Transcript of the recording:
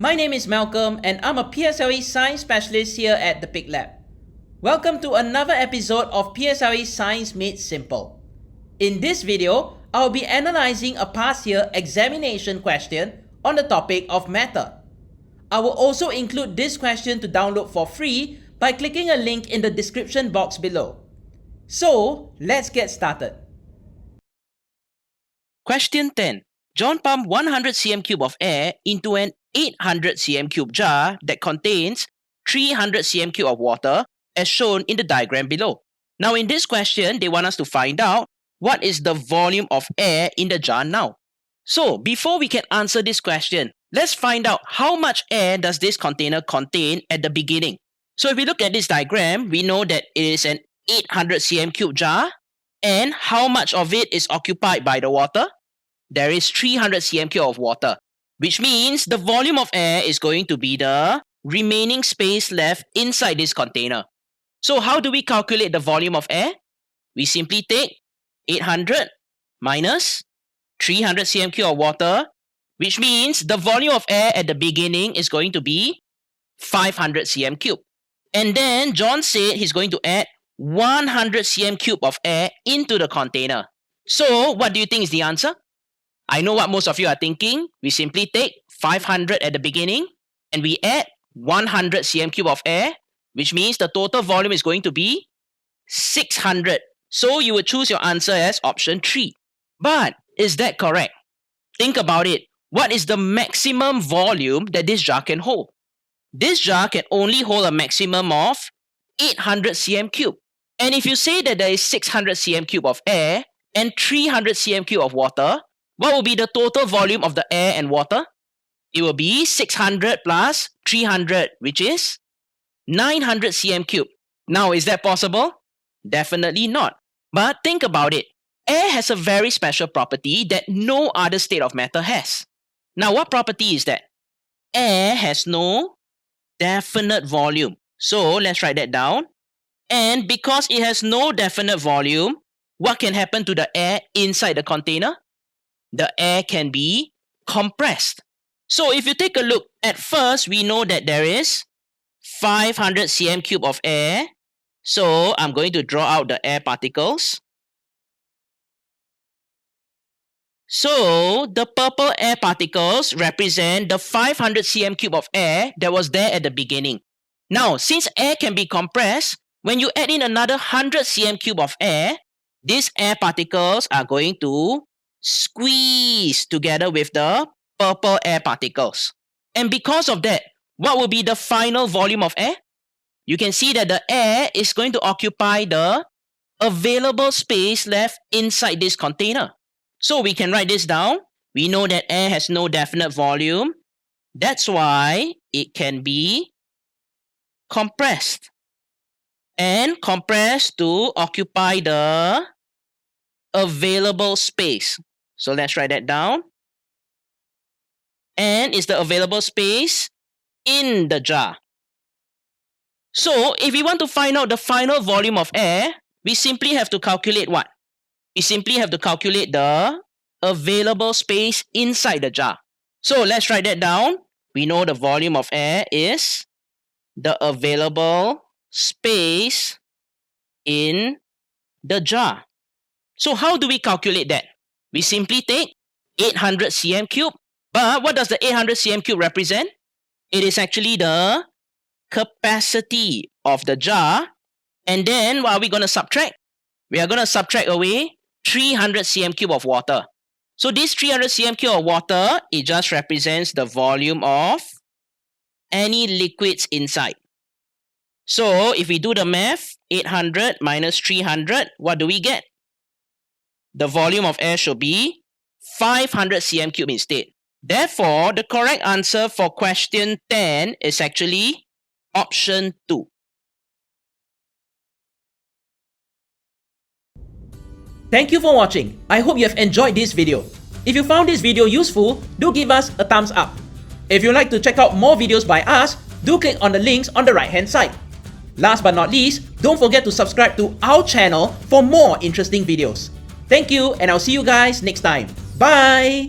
My name is Malcolm and I'm a PSLE Science Specialist here at the Pique Lab. Welcome to another episode of PSLE Science Made Simple. In this video, I'll be analyzing a past year examination question on the topic of matter. I will also include this question to download for free by clicking a link in the description box below. So, let's get started. Question 10. John pumped 100 cm3 of air into an 800 cm3 jar that contains 300 cm3 of water as shown in the diagram below. Now in this question, they want us to find out what is the volume of air in the jar now. So before we can answer this question, let's find out how much air does this container contain at the beginning. So if we look at this diagram, we know that it is an 800 cm3 jar, and how much of it is occupied by the water? There is 300 cm3 of water, which means the volume of air is going to be the remaining space left inside this container. So how do we calculate the volume of air? We simply take 800 minus 300 cm3 of water, which means the volume of air at the beginning is going to be 500 cm3. And then John said he's going to add 100 cm3 of air into the container. So what do you think is the answer? I know what most of you are thinking. We simply take 500 at the beginning and we add 100 cm3 of air, which means the total volume is going to be 600. So you would choose your answer as option 3. But is that correct? Think about it. What is the maximum volume that this jar can hold? This jar can only hold a maximum of 800 cm3. And if you say that there is 600 cm3 of air and 300 cm3 of water, what will be the total volume of the air and water? It will be 600 plus 300, which is 900 cm3. Now, is that possible? Definitely not. But think about it. Air has a very special property that no other state of matter has. Now, what property is that? Air has no definite volume. So, let's write that down. And because it has no definite volume, what can happen to the air inside the container? The air can be compressed. So if you take a look, at first we know that there is 500 cm3 of air. So I'm going to draw out the air particles. So the purple air particles represent the 500 cm3 of air that was there at the beginning. Now, since air can be compressed, when you add in another 100 cm3 of air, these air particles are going to squeeze together with the purple air particles. And because of that, what will be the final volume of air? You can see that the air is going to occupy the available space left inside this container. So we can write this down. We know that air has no definite volume. That's why it can be compressed. And compressed to occupy the available space. So let's write that down. And it's the available space in the jar. So if we want to find out the final volume of air, we simply have to calculate what? We simply have to calculate the available space inside the jar. So let's write that down. We know the volume of air is the available space in the jar. So how do we calculate that? We simply take 800 cm3. But what does the 800 cm3 represent? It is actually the capacity of the jar. And then what are we going to subtract? We are going to subtract away 300 cm3 of water. So this 300 cm3 of water, it just represents the volume of any liquids inside. So if we do the math, 800 minus 300, what do we get? The volume of air should be 500 cm3 instead. Therefore, the correct answer for question 10 is actually option 2. Thank you for watching. I hope you have enjoyed this video. If you found this video useful, do give us a thumbs up. If you'd like to check out more videos by us, do click on the links on the right hand side. Last but not least, don't forget to subscribe to our channel for more interesting videos. Thank you, and I'll see you guys next time. Bye!